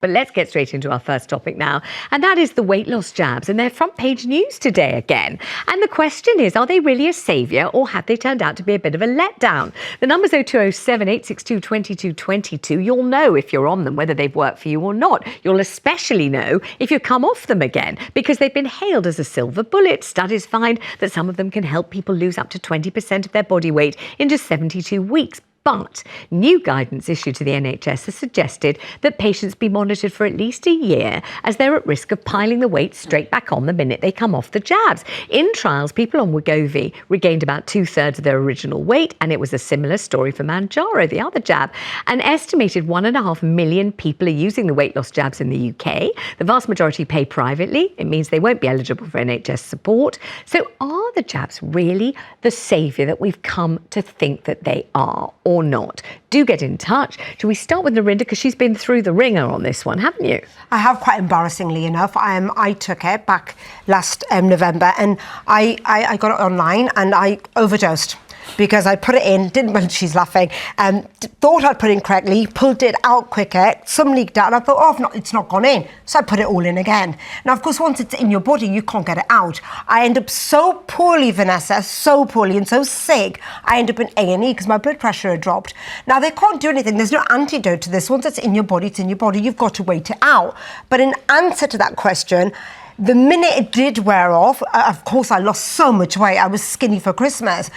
But let's get straight into our first topic now, and that is the weight loss jabs, and they're front page news today again. And the question is, are they really a saviour, or have they turned out to be a bit of a letdown? The number's 0207 862 2222. You'll know if you're on them whether they've worked for you or not. You'll especially know if you've come off them again, because they've been hailed as a silver bullet. Studies find that some of them can help people lose up to 20% of their body weight in just 72 weeks. But new guidance issued to the NHS has suggested that patients be monitored for at least a year, as they're at risk of piling the weight straight back on the minute they come off the jabs. In trials, people on Wegovy regained about 2/3 of their original weight, and it was a similar story for Manjaro, the other jab. An estimated 1.5 million people are using the weight loss jabs in the UK. The vast majority pay privately. It means they won't be eligible for NHS support. So are the jabs really the saviour that we've come to think that they are, or not? Do get in touch. Shall we start with Narinder, because she's been through the ringer on this one, haven't you? I have, quite embarrassingly enough. I took it back last November, and I got it online, and I overdosed. Because I put it in, she's laughing, thought I'd put it in correctly, pulled it out quicker, some leaked out, and I thought, it's not gone in. So I put it all in again. Now, of course, once it's in your body, you can't get it out. I end up so poorly, Vanessa, so poorly and so sick, I end up in A&E because my blood pressure had dropped. Now, they can't do anything. There's no antidote to this. Once it's in your body, it's in your body. You've got to wait it out. But in answer to that question, the minute it did wear off, of course, I lost so much weight. I was skinny for Christmas.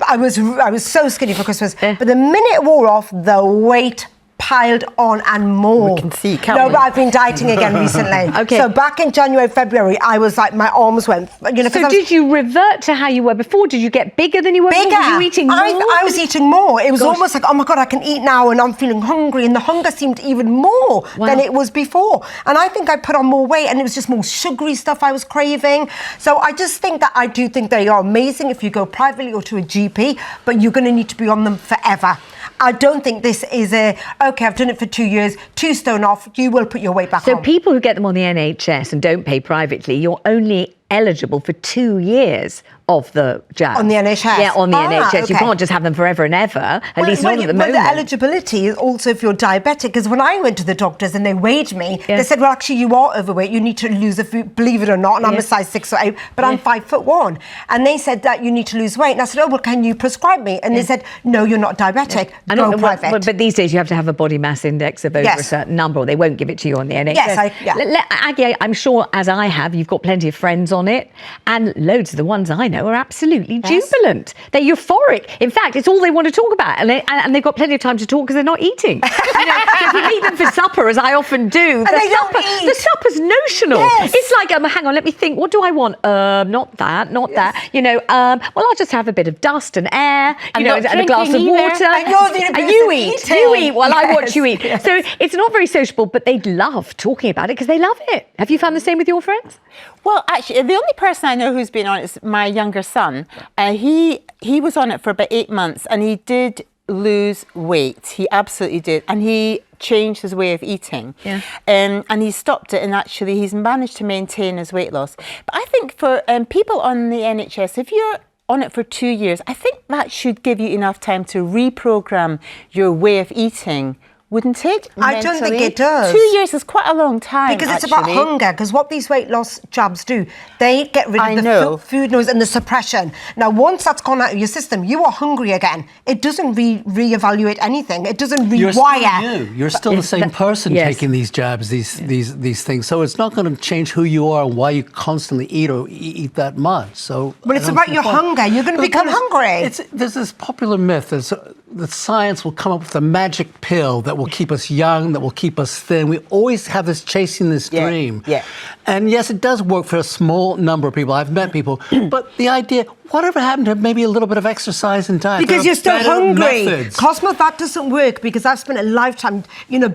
I was so skinny for Christmas. But the minute it wore off, the weight piled on and more. We can see, can't we? No, but I've been dieting again recently. Okay. So back in January, February, I was like, my arms went, So did you revert to how you were before? Did you get bigger than you were before? Were you eating more? I was eating more. It was almost like, oh my God, I can eat now, and I'm feeling hungry, and the hunger seemed even more than it was before. And I think I put on more weight, and it was just more sugary stuff I was craving. So I just think that I do think they are amazing if you go privately or to a GP, but you're going to need to be on them forever. I don't think this is okay, I've done it for 2 years, 2 stone off, you will put your weight back on. So people who get them on the NHS and don't pay privately, you're only eligible for 2 years of the jab. On the NHS? Yeah, on the NHS. Okay. You can't just have them forever and ever, at least not at the moment. But the eligibility is also if you're diabetic, because when I went to the doctors and they weighed me, they said, well, actually, you are overweight, you need to lose a few, believe it or not, and I'm a size 6 or 8, but I'm 5'1". And they said that you need to lose weight. And I said, oh, well, can you prescribe me? And they said, no, you're not diabetic, go private. But these days you have to have a body mass index of over a certain number, or they won't give it to you on the NHS. Yes, Aggie, I'm sure, as I have, you've got plenty of friends on it, and loads of the ones I know are absolutely jubilant. They're euphoric. In fact, it's all they want to talk about, and they've got plenty of time to talk because they're not eating. If you meet them for supper, as I often do, the supper's notional. Yes. It's like, hang on, let me think. What do I want? Not that. Well, I'll just have a bit of dust and air, and a glass of water. And you eat while I watch you eat. Yes. So it's not very sociable, but they love talking about it because they love it. Have you found the same with your friends? Well, actually, the only person I know who's been on it is my younger son. He was on it for about 8 months, and he did lose weight. He absolutely did. And he changed his way of eating. Yeah. And he stopped it, and actually he's managed to maintain his weight loss. But I think for people on the NHS, if you're on it for 2 years, I think that should give you enough time to reprogram your way of eating. Wouldn't it? I don't think it does. 2 years is quite a long time. Because it's about hunger. Because what these weight loss jabs do, they get rid of the food noise and the suppression. Now, once that's gone out of your system, you are hungry again. It doesn't re-evaluate anything. It doesn't rewire. You're still the same person taking these jabs, these things. So it's not going to change who you are and why you constantly eat or eat that much. So, but it's about your hunger. You're going to become hungry. There's this popular myth that science will come up with a magic pill that will keep us young, that will keep us thin. We always have this chasing this dream. Yeah. And yes, it does work for a small number of people. I've met people. But the idea, whatever happened to maybe a little bit of exercise and diet? Because you're still hungry. Methods. Cosmo, that doesn't work because I've spent a lifetime,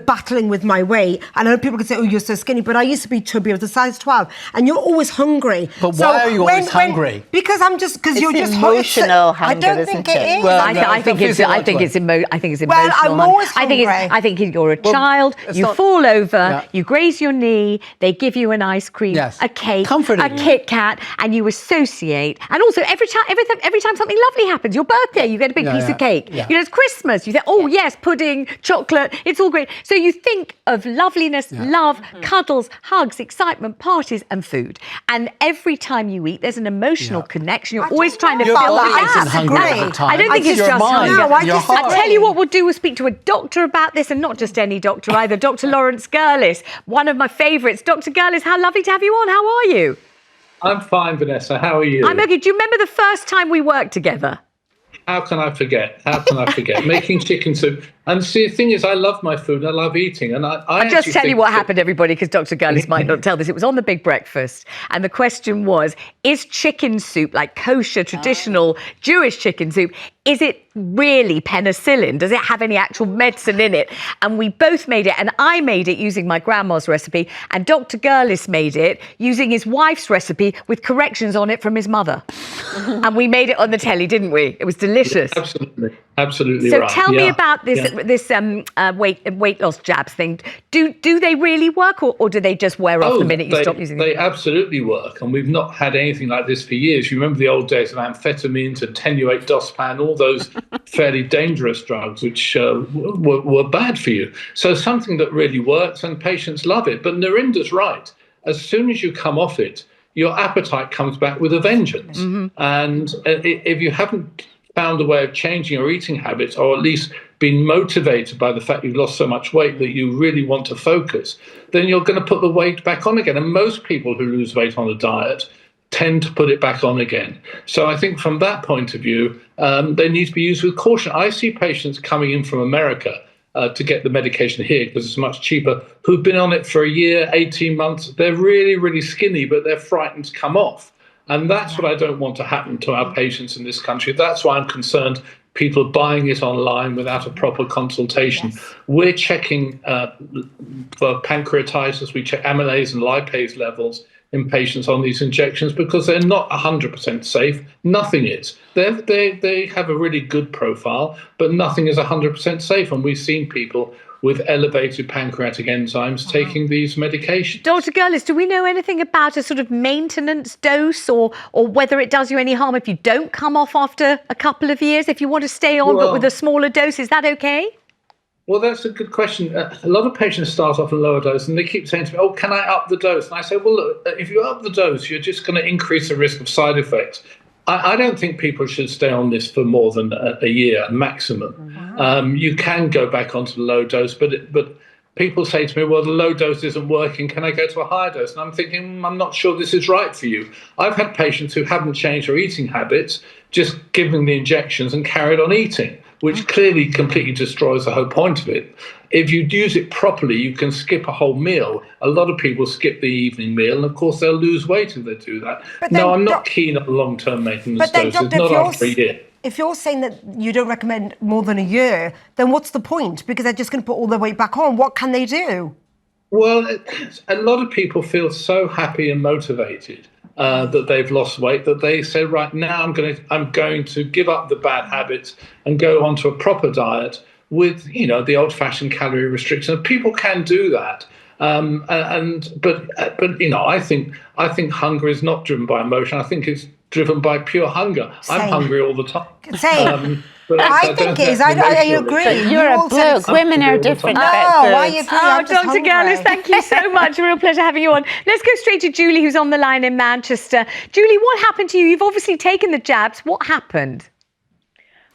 battling with my weight. I know people can say, oh, you're so skinny, but I used to be chubby. I was a size 12. And you're always hungry. But why are you always hungry? Because you're just emotional hunger. I don't think it is. Well, I think it's emotional. Well, I'm always hungry. I think you're a child, you fall over, you graze your knee, they give you an ice cream, a cake, a Kit Kat, and you associate. And also, every every time something lovely happens, your birthday, you get a big piece of cake. Yeah. You know, it's Christmas. You think, oh yes, pudding, chocolate, it's all great. So you think of loveliness, love, cuddles, hugs, excitement, parties, and food. And every time you eat, there's an emotional connection. You're always trying to Your fill body the isn't gap. hungry all the time. I don't think it's your just mind, hunger. your heart. I tell you what we'll do, we'll speak to a doctor about this, and not just any doctor either, Dr. Lawrence Gurlis, one of my favourites. Dr. Gurlis, how lovely to have you on. How are you? I'm fine, Vanessa. How are you? I'm okay. Do you remember the first time we worked together? How can I forget? Making chicken soup. And see, the thing is, I love my food. I love eating. And I'll just tell you what happened, everybody, because Dr. Gurlis might not tell this. It was on the Big Breakfast. And the question was, is chicken soup, like kosher, traditional Jewish chicken soup, is it really penicillin? Does it have any actual medicine in it? And we both made it. And I made it using my grandma's recipe. And Dr. Gurlis made it using his wife's recipe with corrections on it from his mother. And we made it on the telly, didn't we? It was delicious. Absolutely So right. tell me about this weight loss jabs thing. Do they really work, or do they just wear off the minute you stop using them? They absolutely work, and we've not had anything like this for years. You remember the old days of amphetamines, attenuate dospan, all those fairly dangerous drugs which were bad for you. So something that really works, and patients love it. But Narinder's right. As soon as you come off it, your appetite comes back with a vengeance. And if you haven't found a way of changing your eating habits, or at least been motivated by the fact you've lost so much weight that you really want to focus, then you're going to put the weight back on again. And most people who lose weight on a diet tend to put it back on again. So I think from that point of view, they need to be used with caution. I see patients coming in from America to get the medication here because it's much cheaper, who've been on it for a year, 18 months. They're really, really skinny, but they're frightened to come off. And that's what I don't want to happen to our patients in this country. That's why I'm concerned people buying it online without a proper consultation. We're checking for pancreatitis, we check amylase and lipase levels in patients on these injections because they're not 100% safe. Nothing is. They have a really good profile, but nothing is 100% safe. And we've seen people with elevated pancreatic enzymes taking these medications. Dr. Gurlis, do we know anything about a sort of maintenance dose or whether it does you any harm if you don't come off after a couple of years? If you want to stay on but with a smaller dose, is that okay? Well, that's a good question. A lot of patients start off a lower dose and they keep saying to me, oh, can I up the dose? And I say, well, look, if you up the dose, you're just going to increase the risk of side effects. I don't think people should stay on this for more than a year maximum. You can go back onto the low dose, but people say to me, well, the low dose isn't working. Can I go to a higher dose? And I'm thinking, I'm not sure this is right for you. I've had patients who haven't changed their eating habits, just given the injections and carried on eating, which clearly completely destroys the whole point of it. If you use it properly, you can skip a whole meal. A lot of people skip the evening meal, and of course they'll lose weight if they do that. No, I'm not keen on long-term maintenance doses, Doctor, not after a year. If you're saying that you don't recommend more than a year, then what's the point? Because they're just going to put all their weight back on. What can they do? Well, a lot of people feel so happy and motivated that they've lost weight that they say, right, now I'm going to give up the bad habits and go onto a proper diet with, the old-fashioned calorie restriction. People can do that. But I think hunger is not driven by emotion. I think it's driven by pure hunger. Same. I'm hungry all the time. Same. But I think it is. I agree. But you're a bloke. Women are different. No, I agree. Oh, Dr. Gurlis, thank you so much. A real pleasure having you on. Let's go straight to Julie, who's on the line in Manchester. Julie, what happened to you? You've obviously taken the jabs. What happened?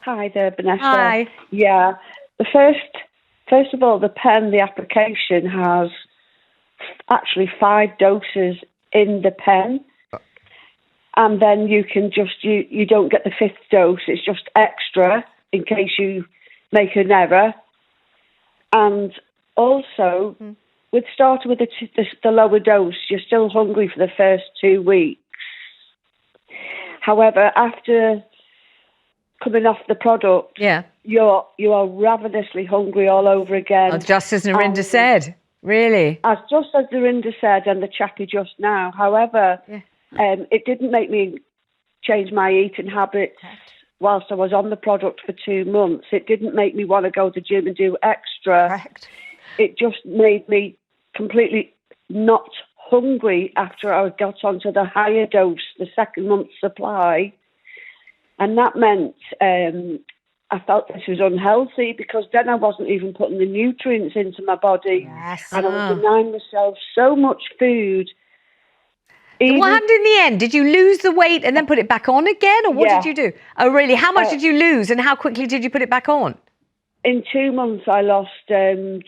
Hi there, Vanessa. Hi. Yeah. First of all, the pen, the application has actually 5 doses in the pen. And then you can you don't get the 5th dose. It's just extra in case you make an error. And also, with starting with the lower dose, you're still hungry for the first 2 weeks. However, after coming off the product, you are ravenously hungry all over again. Oh, just as Narinder said, really. Just as Narinder said, and the chappie just now. However, it didn't make me change my eating habits whilst I was on the product for 2 months. It didn't make me want to go to the gym and do extra. Correct. It just made me completely not hungry after I got onto the higher dose, the 2nd month supply. And that meant I felt this was unhealthy because then I wasn't even putting the nutrients into my body. Yes. And I was denying myself so much food. What happened in the end? Did you lose the weight and then put it back on again? Or what did you do? Oh, really? How much did you lose and how quickly did you put it back on? In 2 months, I lost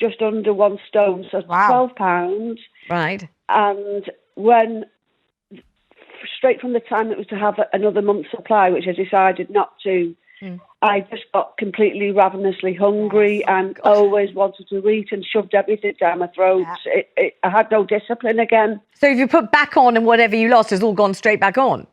just under 1 stone, so 12 pounds. Right. And straight from the time it was to have another month's supply, which I decided not to, I just got completely ravenously hungry and always wanted to eat and shoved everything down my throat. Yeah. I had no discipline again. So if you put back on and whatever you lost has all gone straight back on?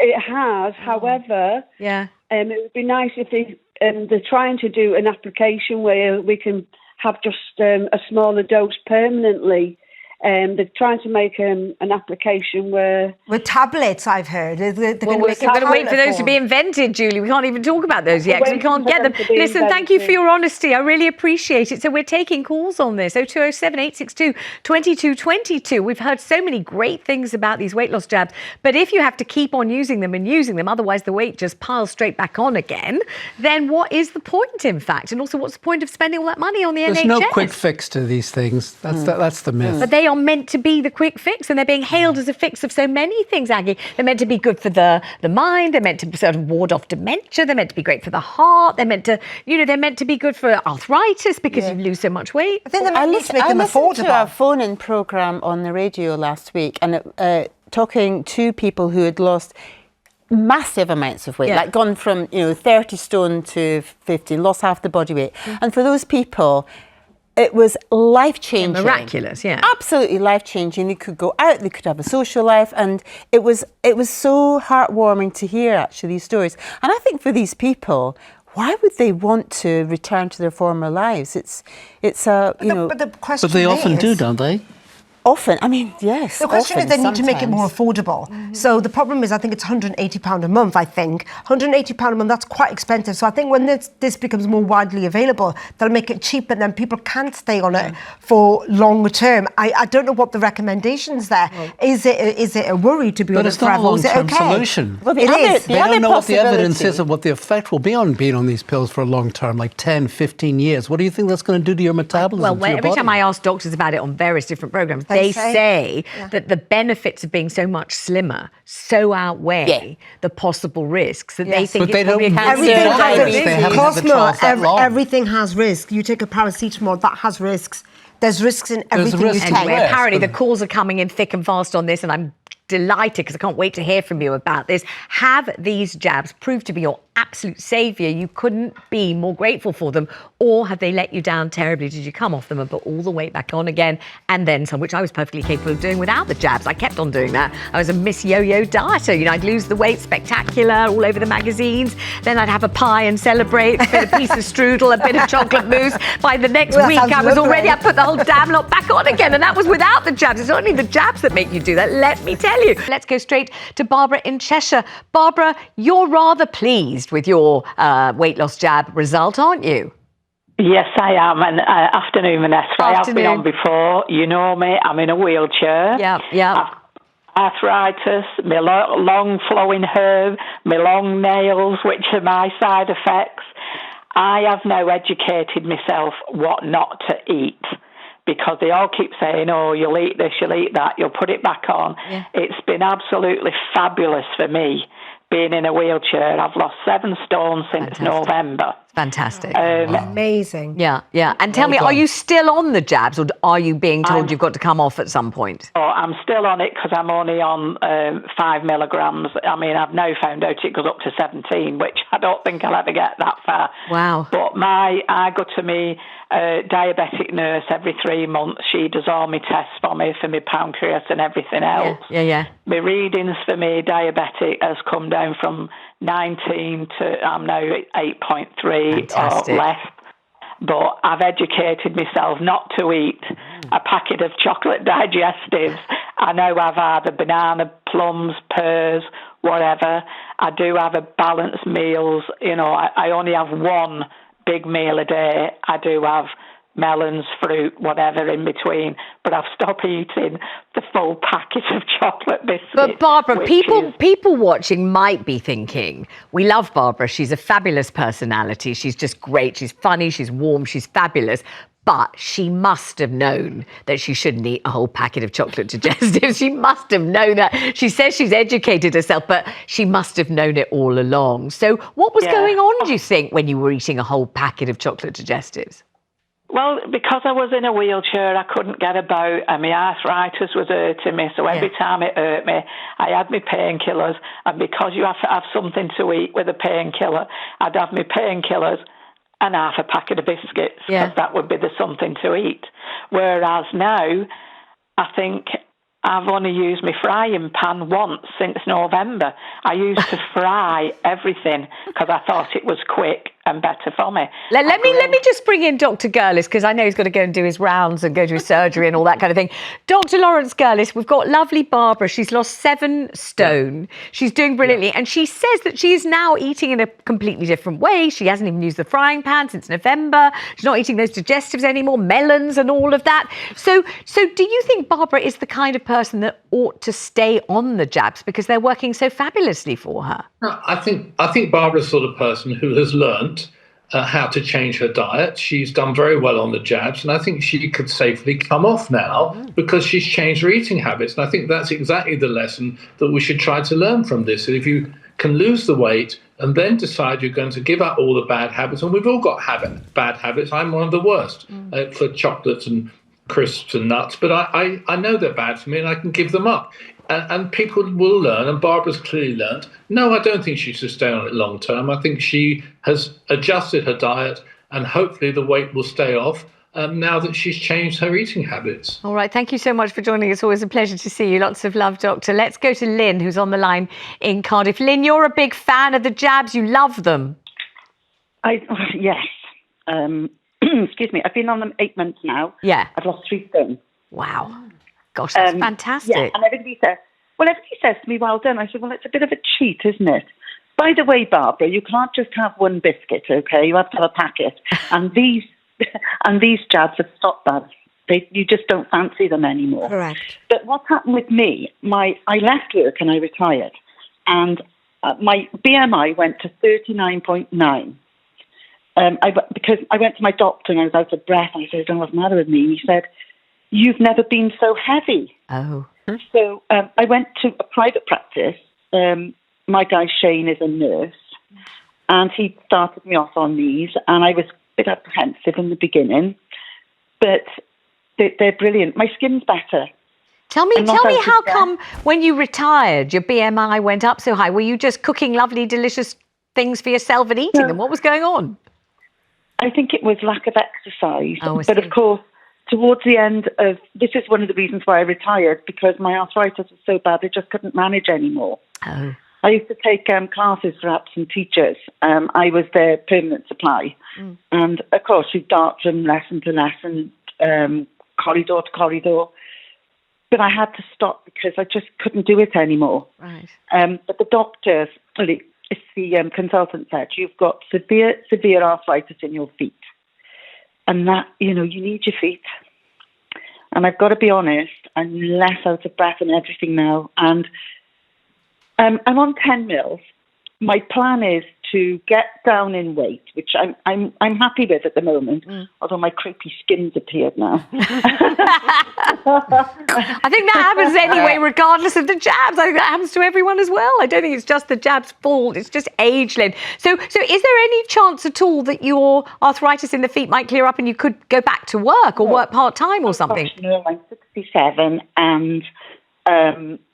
It has. However, it would be nice if they're trying to do an application where we can have just a smaller dose permanently. They're trying to make an application where... With tablets, I've heard. They're going to make we're going to wait for those to be invented, Julie. We can't even talk about those yet because we can't get them. Listen, thank you for your honesty. I really appreciate it. So we're taking calls on this. 0207 862 2222. We've heard so many great things about these weight loss jabs. But if you have to keep on using them, otherwise the weight just piles straight back on again, then what is the point, in fact? And also, what's the point of spending all that money on the NHS? There's no quick fix to these things. That's the myth. But they are meant to be the quick fix, and they're being hailed as a fix of so many things, Aggie. They're meant to be good for the mind. They're meant to sort of ward off dementia. They're meant to be great for the heart. They're meant to, they're meant to be good for arthritis because you lose so much weight. I think they need to make them affordable. I listened to a phone-in programme on the radio last week and talking to people who had lost massive amounts of weight, like gone from 30 stone to 50, lost half the body weight. And for those people, it was life-changing. Miraculous, yeah. Absolutely life-changing. They could go out, they could have a social life, and it was so heartwarming to hear, actually, these stories. And I think for these people, why would they want to return to their former lives? It's But the question But they often is, do, don't they? Often, I mean, yes. The question is they need to make it more affordable. So the problem is, I think it's £180 a month, £180 a month, that's quite expensive. So I think when this becomes more widely available, they'll make it cheap and then people can stay on it for longer term. I don't know what the recommendations there. Is it a worry to be on it forever? But it's not a long-term solution. Well, It is. They don't know what the evidence is of what the effect will be on being on these pills for a long term, like 10, 15 years. What do you think that's going to do to your metabolism, to your every body? time I ask doctors about it on various different programs, they say that the benefits of being so much slimmer so outweigh the possible risks that they think But they it's probably a don't- cancer. Everything has a They risk. haven't had the Cosmo, trials that long. everything has risk. You take a paracetamol, that has risks. There's risks in everything you risk take. in Anyway, Yes, apparently the but- calls are coming in thick and fast on this, and I'm delighted because I can't wait to hear from you about this. Have these jabs proved to be your absolute saviour? You couldn't be more grateful for them, or have they let you down terribly? Did you come off them and put all the weight back on again and then some, which I was perfectly capable of doing without the jabs? I kept on doing that. I was a Miss Yo-Yo dieter. I'd lose the weight, spectacular, all over the magazines. Then I'd have a pie and celebrate, a bit of piece of strudel, a bit of chocolate mousse. By the next week, I was already, I put the whole damn lot back on again, and that was without the jabs. It's only the jabs that make you do that, let me tell you. Let's go straight to Barbara in Cheshire. Barbara, you're rather pleased with your weight loss jab result, aren't you? Yes, I am. And afternoon, Vanessa. I have been on before. You know me. I'm in a wheelchair. Yeah. I've arthritis, my long flowing hair, my long nails, which are my side effects. I have now educated myself what not to eat, because they all keep saying, oh, you'll eat this, you'll eat that, you'll put it back on. Yeah. It's been absolutely fabulous for me being in a wheelchair. I've lost 7 stone since November. Fantastic. Amazing. Yeah. And tell me, are you still on the jabs, or are you being told you've got to come off at some point? Oh, I'm still on it because I'm only on 5 milligrams. I mean, I've now found out it goes up to 17, which I don't think I'll ever get that far. Wow. But I go to me diabetic nurse every 3 months. She does all my tests for me pancreas and everything else. Yeah. My readings for me diabetic has come down from 19 to I'm now 8.3 or less. But I've educated myself not to eat a packet of chocolate digestives. I know I've had a banana, plums, pears, whatever. I do have a balanced meals. I only have one big meal a day. I do have melons, fruit, whatever in between. But I've stopped eating the full packet of chocolate biscuits. But Barbara, which people watching might be thinking, we love Barbara. She's a fabulous personality. She's just great. She's funny. She's warm. She's fabulous. But she must have known that she shouldn't eat a whole packet of chocolate digestives. She must have known that. She says she's educated herself, but she must have known it all along. So what was going on, do you think, when you were eating a whole packet of chocolate digestives? Well, because I was in a wheelchair, I couldn't get about, and my arthritis was hurting me. So every time it hurt me, I had my painkillers. And because you have to have something to eat with a painkiller, I'd have my painkillers and half a packet of biscuits, because that would be the something to eat. Whereas now, I think I've only used my frying pan once since November. I used to fry everything because I thought it was quick and better for me. Let me just bring in Dr. Gurlis, because I know he's got to go and do his rounds and go to his surgery and all that kind of thing. Dr. Lawrence Gurlis, we've got lovely Barbara. She's lost 7 stone. She's doing brilliantly. And she says that she is now eating in a completely different way. She hasn't even used the frying pan since November. She's not eating those digestives anymore, melons and all of that. So do you think Barbara is the kind of person that ought to stay on the jabs because they're working so fabulously for her? I think Barbara's the sort of person who has learnt how to change her diet. She's done very well on the jabs, and I think she could safely come off now because she's changed her eating habits. And I think that's exactly the lesson that we should try to learn from this. If you can lose the weight and then decide you're going to give up all the bad habits, and we've all got bad habits. I'm one of the worst for chocolates and crisps and nuts, but I know they're bad for me and I can give them up. And people will learn, and Barbara's clearly learned. No, I don't think she should stay on it long term. I think she has adjusted her diet, and hopefully the weight will stay off now that she's changed her eating habits. All right, thank you so much for joining us. Always a pleasure to see you. Lots of love, Doctor. Let's go to Lynn, who's on the line in Cardiff. Lynn, you're a big fan of the jabs. You love them. Yes. Excuse me. I've been on them 8 months now. Yeah. I've lost 3 stone. Wow. Gosh, that's fantastic. Yeah, and everybody says to me, well done. I said, well, it's a bit of a cheat, isn't it? By the way, Barbara, you can't just have one biscuit, okay? You have to have a packet. And these jabs have stopped that. You just don't fancy them anymore. Correct. But what happened with me, I left work and I retired. And my BMI went to 39.9. Because I went to my doctor and I was out of breath. And I said, I don't know what's the matter with me. And he said, you've never been so heavy. Oh. So I went to a private practice. My guy Shane is a nurse, and he started me off on these, and I was a bit apprehensive in the beginning, but they're brilliant. My skin's better. Tell me how come when you retired, your BMI went up so high? Were you just cooking lovely, delicious things for yourself and eating them? What was going on? I think it was lack of exercise. Oh, but of course, towards the end of, this is one of the reasons why I retired, because my arthritis was so bad, I just couldn't manage anymore. Oh. I used to take classes for absent teachers. I was their permanent supply. And of course, you dart from lesson to lesson, corridor to corridor. But I had to stop because I just couldn't do it anymore. Right. But the doctors, the consultant said, you've got severe arthritis in your feet. And that, you need your feet. And I've got to be honest, I'm less out of breath and everything now. And I'm on 10 mils. My plan is to get down in weight, which I'm happy with at the moment, although my creepy skin's appeared now. I think that happens anyway, regardless of the jabs. I think that happens to everyone as well. I don't think it's just the jab's fault. It's just age, Lynn. So is there any chance at all that your arthritis in the feet might clear up and you could go back to work or work part-time or something? No, I'm 67 and...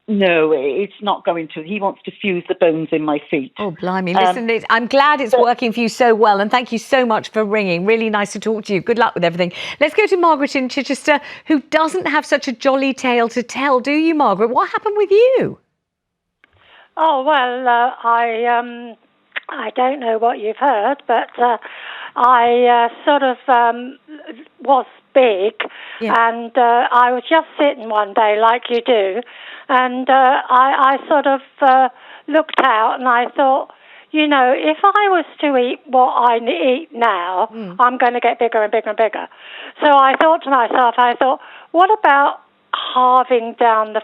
no, it's not going to. He wants to fuse the bones in my feet. Oh, blimey. Listen, I'm glad it's working for you so well, and thank you so much for ringing. Really nice to talk to you. Good luck with everything. Let's go to Margaret in Chichester, who doesn't have such a jolly tale to tell, do you, Margaret? What happened with you? Oh, well, I don't know what you've heard, but I sort of was big, and I was just sitting one day like you do, and I sort of looked out and I thought, you know, if I was to eat what I eat now, I'm going to get bigger and bigger and bigger. So I thought to myself, what about halving down the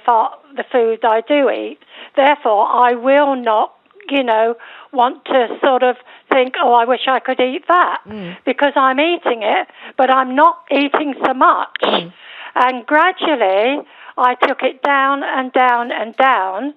food I do eat? Therefore, I will not, you know, want to sort of think, oh, I wish I could eat that, because I'm eating it, but I'm not eating so much. And gradually, I took it down and down and down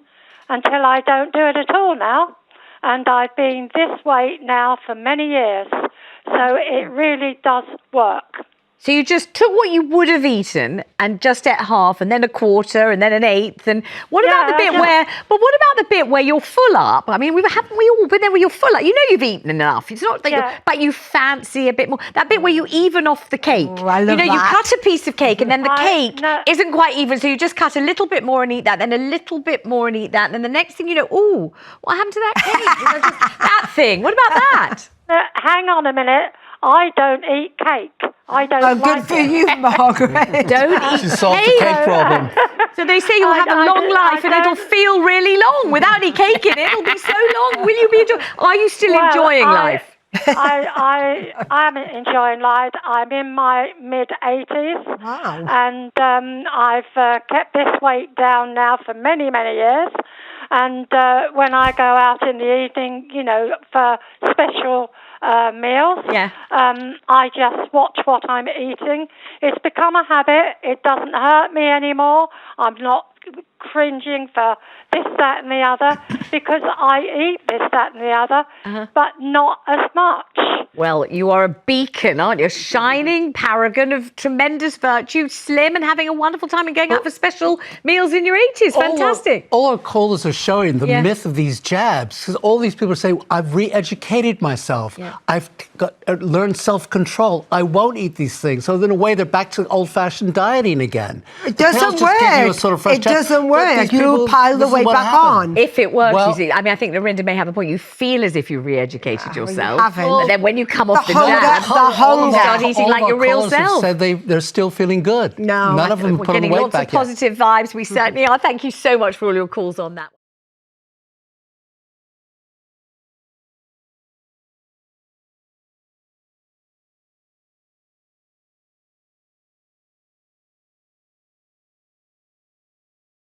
until I don't do it at all now. And I've been this weight now for many years. So it really does work. So you just took what you would have eaten and just ate half, and then a quarter, and then an eighth. And what about the bit where? But what about the bit where you're full up? I mean, haven't we all been there where you're full up? You know you've eaten enough. It's not that, but you fancy a bit more. That bit where you even off the cake. Oh, I love you that. cut a piece of cake, and then the cake isn't quite even, so you just cut a little bit more and eat that, then a little bit more and eat that, and then the next thing you know, ooh, what happened to that cake? You know, just that thing. What about that? Hang on a minute. I don't eat cake. I don't like good for you, Margaret. Don't eat She solved the cake problem. So they say you'll have a long life and it'll feel really long. Without any cake in it, it'll be so long. Will you be enjoying? Are you still enjoying life? I am enjoying life. I'm in my mid-80s. Wow. And I've kept this weight down now for many, many years. And when I go out in the evening, you know, for special meals, I just watch what I'm eating. It's become a habit. It doesn't hurt me anymore. I'm not cringing for this, that and the other, because I eat this, that and the other, but not as much. Well, you are a beacon, aren't you? A shining paragon of tremendous virtue, slim and having a wonderful time and going out for special meals in your 80s. Fantastic. All our callers are showing the myth of these jabs, because all these people say, I've re-educated myself. I've learned self-control. I won't eat these things. So in a way, they're back to old-fashioned dieting again. It doesn't work. It doesn't work. You pile the weight back on. If it works, you see. I mean, I think Narinder may have a point. You feel as if you re-educated yourself. You haven't. But then when you come off the hunger, jab, the hunger. you start eating like your real self. Said they're still feeling good. No. None of them We're put on getting weight lots back of positive vibes. We certainly are. Thank you so much for all your calls on that.